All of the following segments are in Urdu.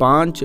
5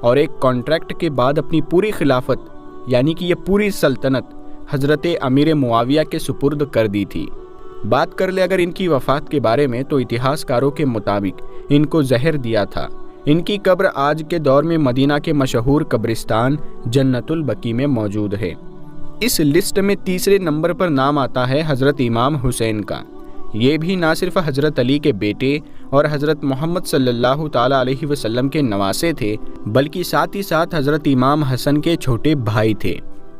اور ایک کانٹریکٹ کے بعد اپنی پوری خلافت یعنی کہ یہ پوری سلطنت حضرت امیر معاویہ کے سپرد کر دی تھی۔ بات کر لے اگر ان کی وفات کے بارے میں تو اتہاس کاروں کے مطابق ان کو زہر دیا تھا۔ ان کی قبر آج کے دور میں مدینہ کے مشہور قبرستان جنت البقیع میں موجود ہے۔ اس لسٹ میں تیسرے نمبر پر نام آتا ہے حضرت امام حسین کا۔ یہ بھی نہ صرف حضرت علی کے بیٹے اور حضرت محمد صلی اللہ تعالی علیہ وسلم کے نواسے تھے بلکہ ساتھ ہی ساتھ حضرت امام حسن کے چھوٹے بھائی تھے،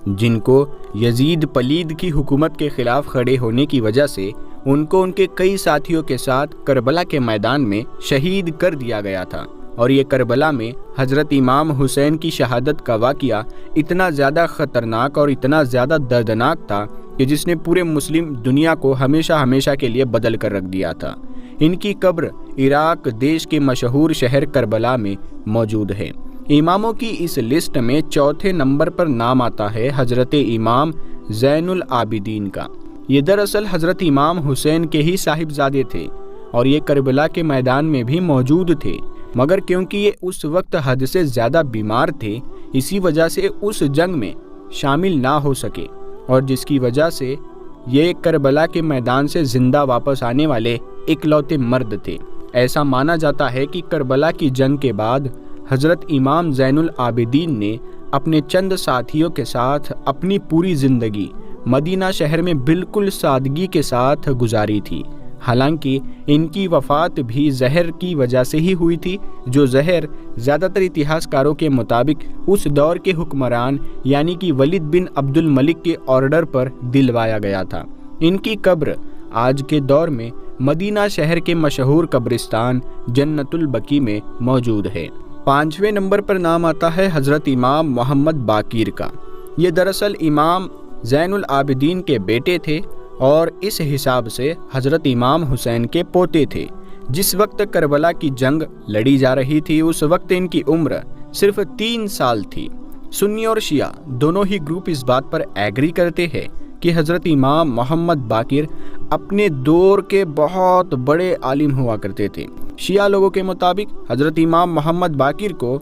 جن کو یزید پلید کی حکومت کے خلاف کھڑے ہونے کی وجہ سے ان کو ان کے کئی ساتھیوں کے ساتھ کربلا کے میدان میں شہید کر دیا گیا تھا۔ اور یہ کربلا میں حضرت امام حسین کی شہادت کا واقعہ اتنا زیادہ خطرناک اور اتنا زیادہ دردناک تھا کہ جس نے پورے مسلم دنیا کو ہمیشہ کے لیے بدل کر رکھ دیا تھا۔ ان کی قبر عراق دیش کے مشہور شہر کربلا میں موجود ہے۔ اماموں کی اس لسٹ میں چوتھے نمبر پر نام آتا ہے حضرت امام زین العابدین کا۔ یہ دراصل حضرت امام حسین کے ہی صاحبزادے تھے اور یہ کربلا کے میدان میں بھی موجود تھے، مگر کیونکہ یہ اس وقت حد سے زیادہ بیمار تھے اسی وجہ سے اس جنگ میں شامل نہ ہو سکے، اور جس کی وجہ سے یہ کربلا کے میدان سے زندہ واپس آنے والے اکلوتے مرد تھے۔ ایسا مانا جاتا ہے کہ کربلا کی جنگ کے بعد حضرت امام زین العابدین نے اپنے چند ساتھیوں کے ساتھ اپنی پوری زندگی مدینہ شہر میں بالکل سادگی کے ساتھ گزاری تھی۔ حالانکہ ان کی وفات بھی زہر کی وجہ سے ہی ہوئی تھی، جو زہر زیادہ تر اتہاس کاروں کے مطابق اس دور کے حکمران یعنی کہ ولید بن عبد الملک کے آرڈر پر دلوایا گیا تھا۔ ان کی قبر آج کے دور میں مدینہ شہر کے مشہور قبرستان جنت البقیع میں موجود ہے۔ پانچویں نمبر پر نام آتا ہے حضرت امام محمد باقر کا۔ یہ دراصل امام زین العابدین کے بیٹے تھے اور اس حساب سے حضرت امام حسین کے پوتے تھے۔ جس وقت کربلا کی جنگ لڑی جا رہی تھی اس وقت ان کی عمر صرف 3 سال تھی۔ سنی اور شیعہ دونوں ہی گروپ اس بات پر ایگری کرتے ہیں کہ حضرت امام محمد باقر اپنے دور کے بہت بڑے عالم ہوا کرتے تھے۔ شیعہ لوگوں کے مطابق حضرت امام محمد باقر کو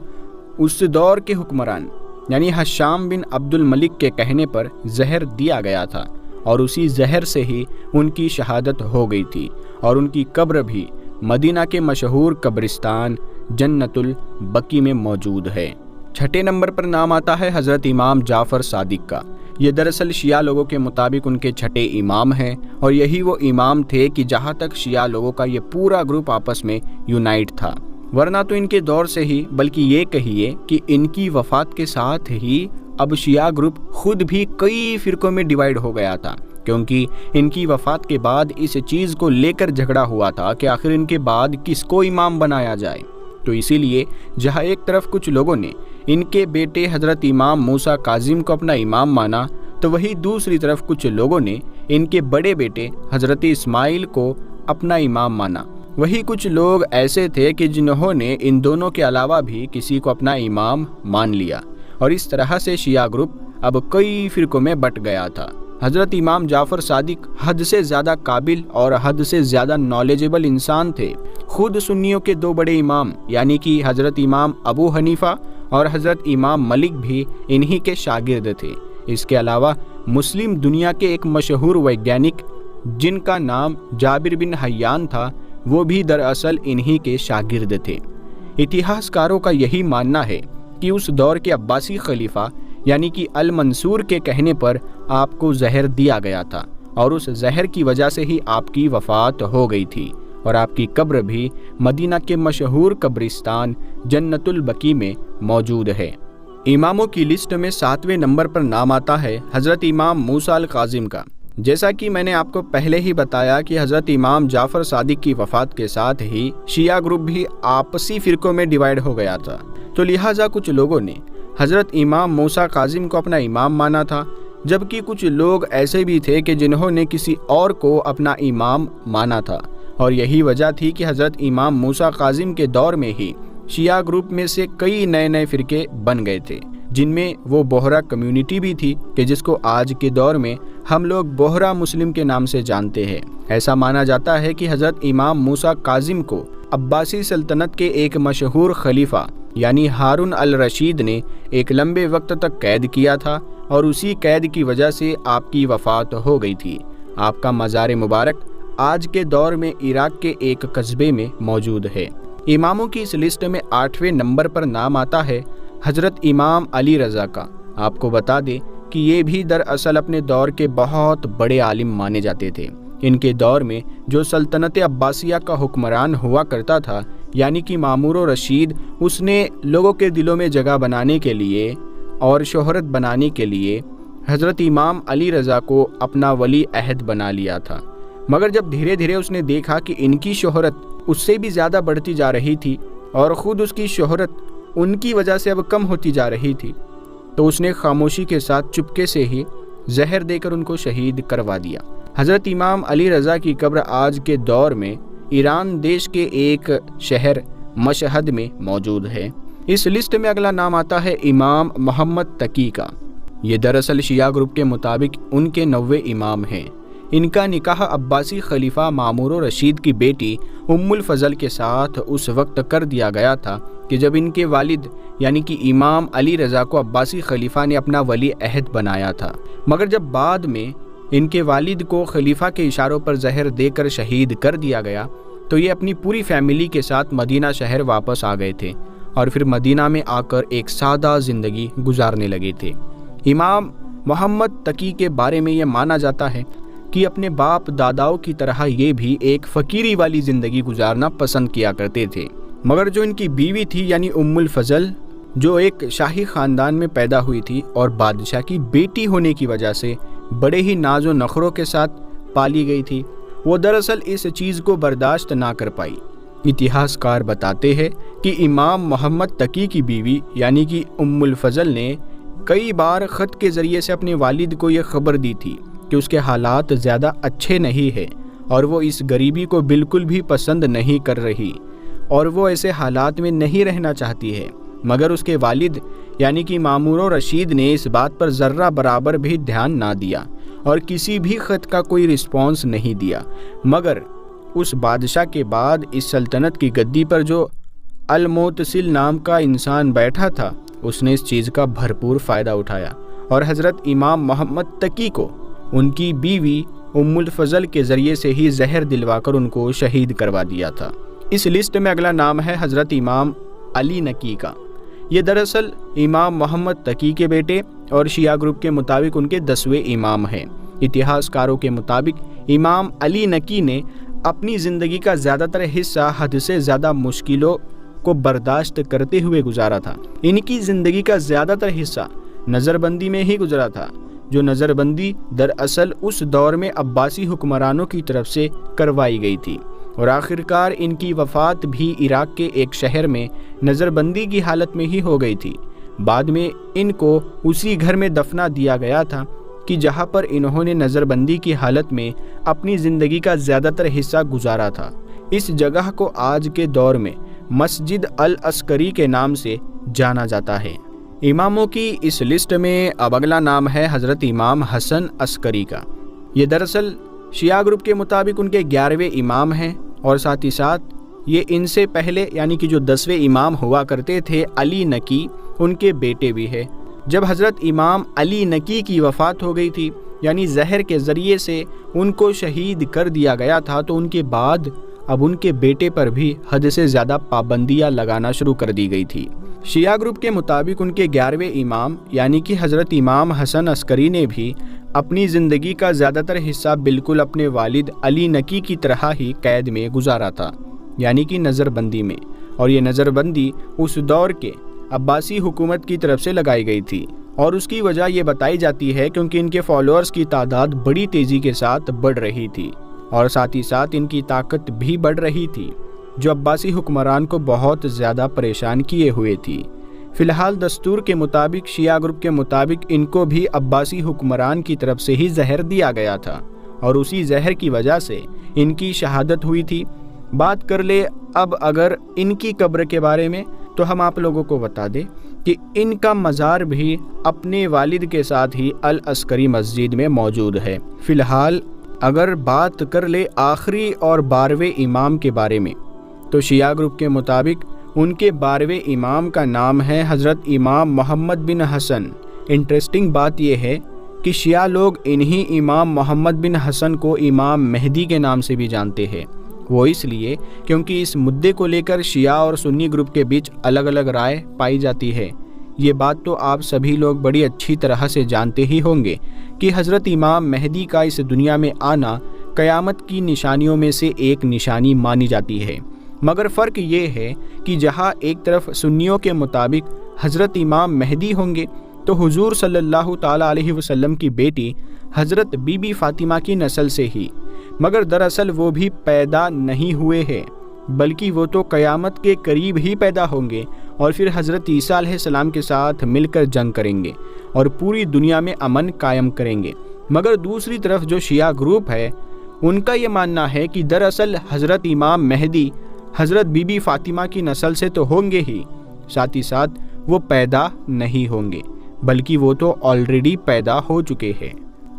اس دور کے حکمران یعنی ہشام بن عبد الملک کے کہنے پر زہر دیا گیا تھا اور اسی زہر سے ہی ان کی شہادت ہو گئی تھی، اور ان کی قبر بھی مدینہ کے مشہور قبرستان جنت البقیع میں موجود ہے۔ چھٹے نمبر پر نام آتا ہے حضرت امام جعفر صادق کا۔ یہ دراصل شیعہ لوگوں کے مطابق ان کے چھٹے امام ہیں، اور یہی وہ امام تھے کہ جہاں تک شیعہ لوگوں کا یہ پورا گروپ آپس میں یونائٹ تھا، ورنہ تو ان کے دور سے ہی بلکہ یہ کہیے کہ ان کی وفات کے ساتھ ہی اب شیعہ گروپ خود بھی کئی فرقوں میں ڈیوائیڈ ہو گیا تھا، کیونکہ ان کی وفات کے بعد اس چیز کو لے کر جھگڑا ہوا تھا کہ آخر ان کے بعد کس کو امام بنایا جائے۔ تو اسی لیے جہاں ایک طرف کچھ لوگوں نے ان کے بیٹے حضرت امام موسیٰ کاظم کو اپنا امام مانا، تو وہی دوسری طرف کچھ لوگوں نے ان کے بڑے بیٹے حضرت اسماعیل کو اپنا امام مانا۔ وہی کچھ لوگ ایسے تھے کہ جنہوں نے ان دونوں کے علاوہ بھی کسی کو اپنا امام مان لیا، اور اس طرح سے شیعہ گروپ اب کئی فرقوں میں بٹ گیا تھا۔ حضرت امام جعفر صادق حد سے زیادہ قابل اور حد سے زیادہ نالجبل انسان تھے۔ خود سنیوں کے 2 بڑے امام یعنی کہ حضرت امام ابو حنیفہ اور حضرت امام مالک بھی انہی کے شاگرد تھے۔ اس کے علاوہ مسلم دنیا کے ایک مشہور ویگیانک جن کا نام جابر بن حیان تھا، وہ بھی دراصل انہی کے شاگرد تھے۔ اتہاس کاروں کا یہی ماننا ہے کہ اس دور کے عباسی خلیفہ یعنی کہ المنصور کے کہنے پر آپ کو زہر دیا گیا تھا، اور اس زہر کی وجہ سے ہی آپ کی وفات ہو گئی تھی، اور آپ کی قبر بھی مدینہ کے مشہور قبرستان جنت البقیع میں موجود ہے۔ اماموں کی لسٹ میں 7ویں نمبر پر نام آتا ہے حضرت امام موسیٰ الکاظم کا۔ جیسا کہ میں نے آپ کو پہلے ہی بتایا کہ حضرت امام جعفر صادق کی وفات کے ساتھ ہی شیعہ گروپ بھی آپسی فرقوں میں ڈیوائیڈ ہو گیا تھا، تو لہٰذا کچھ لوگوں نے حضرت امام موسیٰ کاظم کو اپنا امام مانا تھا، جبکہ کچھ لوگ ایسے بھی تھے کہ جنہوں نے کسی اور کو اپنا امام مانا تھا، اور یہی وجہ تھی کہ حضرت امام موسیٰ کاظم کے دور میں ہی شیعہ گروپ میں سے کئی نئے فرقے بن گئے تھے، جن میں وہ بوہرا کمیونٹی بھی تھی کہ جس کو آج کے دور میں ہم لوگ بوہرا مسلم کے نام سے جانتے ہیں۔ ایسا مانا جاتا ہے کہ حضرت امام موسیٰ کاظم کو عباسی سلطنت کے ایک مشہور خلیفہ یعنی ہارون الرشید نے ایک لمبے وقت تک قید کیا تھا اور اسی قید کی وجہ سے آپ کی وفات ہو گئی تھی۔ آپ کا مزار مبارک آج کے دور میں عراق کے ایک قصبے میں موجود ہے۔ اماموں کی اس لسٹ میں 8ویں نمبر پر نام آتا ہے حضرت امام علی رضا کا۔ آپ کو بتا دیں کہ یہ بھی دراصل اپنے دور کے بہت بڑے عالم مانے جاتے تھے۔ ان کے دور میں جو سلطنت عباسیہ کا حکمران ہوا کرتا تھا یعنی کہ مامون الرشید، اس نے لوگوں کے دلوں میں جگہ بنانے کے لیے اور شہرت بنانے کے لیے حضرت امام علی رضا کو اپنا ولی عہد بنا لیا تھا۔ مگر جب دھیرے دھیرے اس نے دیکھا کہ ان کی شہرت اس سے بھی زیادہ بڑھتی جا رہی تھی اور خود اس کی شہرت ان کی وجہ سے اب کم ہوتی جا رہی تھی، تو اس نے خاموشی کے ساتھ چپکے سے ہی زہر دے کر ان کو شہید کروا دیا۔ حضرت امام علی رضا کی قبر آج کے دور میں ایران دیش کے ایک شہر مشہد میں موجود ہے۔ اس لسٹ میں اگلا نام آتا ہے امام محمد تقی کا۔ یہ دراصل شیعہ گروپ کے مطابق ان کے 9ویں امام ہیں۔ ان کا نکاح عباسی خلیفہ مامون الرشید کی بیٹی ام الفضل کے ساتھ اس وقت کر دیا گیا تھا کہ جب ان کے والد یعنی کہ امام علی رضا کو عباسی خلیفہ نے اپنا ولی عہد بنایا تھا، مگر جب بعد میں ان کے والد کو خلیفہ کے اشاروں پر زہر دے کر شہید کر دیا گیا تو یہ اپنی پوری فیملی کے ساتھ مدینہ شہر واپس آ گئے تھے اور پھر مدینہ میں آ کر ایک سادہ زندگی گزارنے لگے تھے۔ امام محمد تقی کے بارے میں یہ مانا جاتا ہے کہ اپنے باپ داداؤں کی طرح یہ بھی ایک فقیری والی زندگی گزارنا پسند کیا کرتے تھے، مگر جو ان کی بیوی تھی یعنی ام الفضل، جو ایک شاہی خاندان میں پیدا ہوئی تھی اور بادشاہ کی بیٹی ہونے کی وجہ سے بڑے ہی ناز و نخروں کے ساتھ پالی گئی تھی، وہ دراصل اس چیز کو برداشت نہ کر پائی۔ اتہاس کار بتاتے ہیں کہ امام محمد تقی کی بیوی یعنی کہ ام الفضل نے کئی بار خط کے ذریعے سے اپنے والد کو یہ خبر دی تھی کہ اس کے حالات زیادہ اچھے نہیں ہیں اور وہ اس غریبی کو بالکل بھی پسند نہیں کر رہی اور وہ ایسے حالات میں نہیں رہنا چاہتی ہے، مگر اس کے والد یعنی کہ مامون الرشید نے اس بات پر ذرہ برابر بھی دھیان نہ دیا اور کسی بھی خط کا کوئی رسپانس نہیں دیا۔ مگر اس بادشاہ کے بعد اس سلطنت کی گدی پر جو المعتصل نام کا انسان بیٹھا تھا، اس نے اس چیز کا بھرپور فائدہ اٹھایا اور حضرت امام محمد تقی کو ان کی بیوی ام الفضل کے ذریعے سے ہی زہر دلوا کر ان کو شہید کروا دیا تھا۔ اس لسٹ میں اگلا نام ہے حضرت امام علی نقی کا۔ یہ دراصل امام محمد تقی کے بیٹے اور شیعہ گروپ کے مطابق ان کے 10ویں امام ہیں۔ اتہاس کاروں کے مطابق امام علی نقی نے اپنی زندگی کا زیادہ تر حصہ حد سے زیادہ مشکلوں کو برداشت کرتے ہوئے گزارا تھا۔ ان کی زندگی کا زیادہ تر حصہ نظر بندی میں ہی گزرا تھا، جو نظر بندی دراصل اس دور میں عباسی حکمرانوں کی طرف سے کروائی گئی تھی اور آخرکار ان کی وفات بھی عراق کے ایک شہر میں نظر بندی کی حالت میں ہی ہو گئی تھی۔ بعد میں ان کو اسی گھر میں دفنا دیا گیا تھا کہ جہاں پر انہوں نے نظر بندی کی حالت میں اپنی زندگی کا زیادہ تر حصہ گزارا تھا۔ اس جگہ کو آج کے دور میں مسجد العسکری کے نام سے جانا جاتا ہے۔ اماموں کی اس لسٹ میں اب اگلا نام ہے حضرت امام حسن عسکری کا۔ یہ دراصل شیعہ گروپ کے مطابق ان کے 11ویں امام ہیں اور ساتھ ہی ساتھ یہ ان سے پہلے یعنی کہ جو 10ویں امام ہوا کرتے تھے علی نقی، ان کے بیٹے بھی ہیں۔ جب حضرت امام علی نقی کی وفات ہو گئی تھی یعنی زہر کے ذریعے سے ان کو شہید کر دیا گیا تھا، تو ان کے بعد اب ان کے بیٹے پر بھی حد سے زیادہ پابندیاں لگانا شروع کر دی گئی تھی۔ شیعہ گروپ کے مطابق ان کے 11ویں امام یعنی کہ حضرت امام حسن عسکری نے بھی اپنی زندگی کا زیادہ تر حصہ بالکل اپنے والد علی نقی کی طرح ہی قید میں گزارا تھا، یعنی کہ نظر بندی میں، اور یہ نظر بندی اس دور کے عباسی حکومت کی طرف سے لگائی گئی تھی اور اس کی وجہ یہ بتائی جاتی ہے کیونکہ ان کے فالوورز کی تعداد بڑی تیزی کے ساتھ بڑھ رہی تھی اور ساتھ ہی ساتھ ان کی طاقت بھی بڑھ رہی تھی، جو عباسی حکمران کو بہت زیادہ پریشان کیے ہوئے تھی۔ فی الحال دستور کے مطابق شیعہ گروپ کے مطابق ان کو بھی عباسی حکمران کی طرف سے ہی زہر دیا گیا تھا اور اسی زہر کی وجہ سے ان کی شہادت ہوئی تھی۔ بات کر لے اب اگر ان کی قبر کے بارے میں، تو ہم آپ لوگوں کو بتا دیں کہ ان کا مزار بھی اپنے والد کے ساتھ ہی العسکری مسجد میں موجود ہے۔ فی الحال اگر بات کر لے آخری اور 12ویں امام کے بارے میں، تو شیعہ گروپ کے مطابق ان کے 12ویں امام کا نام ہے حضرت امام محمد بن حسن۔ انٹرسٹنگ بات یہ ہے کہ شیعہ لوگ انہی امام محمد بن حسن کو امام مہدی کے نام سے بھی جانتے ہیں۔ وہ اس لیے کیونکہ اس مدعے کو لے کر شیعہ اور سنی گروپ کے بیچ الگ الگ رائے پائی جاتی ہے۔ یہ بات تو آپ سبھی لوگ بڑی اچھی طرح سے جانتے ہی ہوں گے کہ حضرت امام مہدی کا اس دنیا میں آنا قیامت کی نشانیوں میں سے ایک نشانی مانی جاتی ہے، مگر فرق یہ ہے کہ جہاں ایک طرف سنیوں کے مطابق حضرت امام مہدی ہوں گے تو حضور صلی اللہ تعالیٰ علیہ وسلم کی بیٹی حضرت بی بی فاطمہ کی نسل سے ہی، مگر دراصل وہ بھی پیدا نہیں ہوئے ہیں، بلکہ وہ تو قیامت کے قریب ہی پیدا ہوں گے اور پھر حضرت عیسیٰ علیہ السلام کے ساتھ مل کر جنگ کریں گے اور پوری دنیا میں امن قائم کریں گے۔ مگر دوسری طرف جو شیعہ گروپ ہے ان کا یہ ماننا ہے کہ دراصل حضرت امام مہدی حضرت بی بی فاطمہ کی نسل سے تو ہوں گے ہی، ساتھ ہی ساتھ وہ پیدا نہیں ہوں گے، بلکہ وہ تو آلریڈی پیدا ہو چکے ہیں،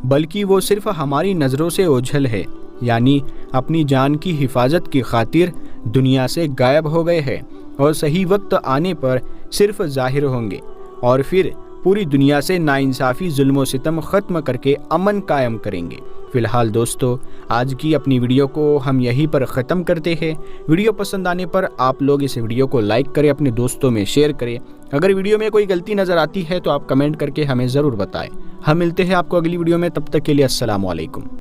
بلکہ وہ صرف ہماری نظروں سے اوجھل ہے، یعنی اپنی جان کی حفاظت کی خاطر دنیا سے غائب ہو گئے ہیں اور صحیح وقت آنے پر صرف ظاہر ہوں گے اور پھر پوری دنیا سے ناانصافی، ظلم و ستم ختم کر کے امن قائم کریں گے۔ فی الحال دوستو، آج کی اپنی ویڈیو کو ہم یہیں پر ختم کرتے ہیں۔ ویڈیو پسند آنے پر آپ لوگ اس ویڈیو کو لائک کریں، اپنے دوستوں میں شیئر کریں۔ اگر ویڈیو میں کوئی غلطی نظر آتی ہے تو آپ کمنٹ کر کے ہمیں ضرور بتائیں۔ ہم ملتے ہیں آپ کو اگلی ویڈیو میں، تب تک کے لیے السلام علیکم۔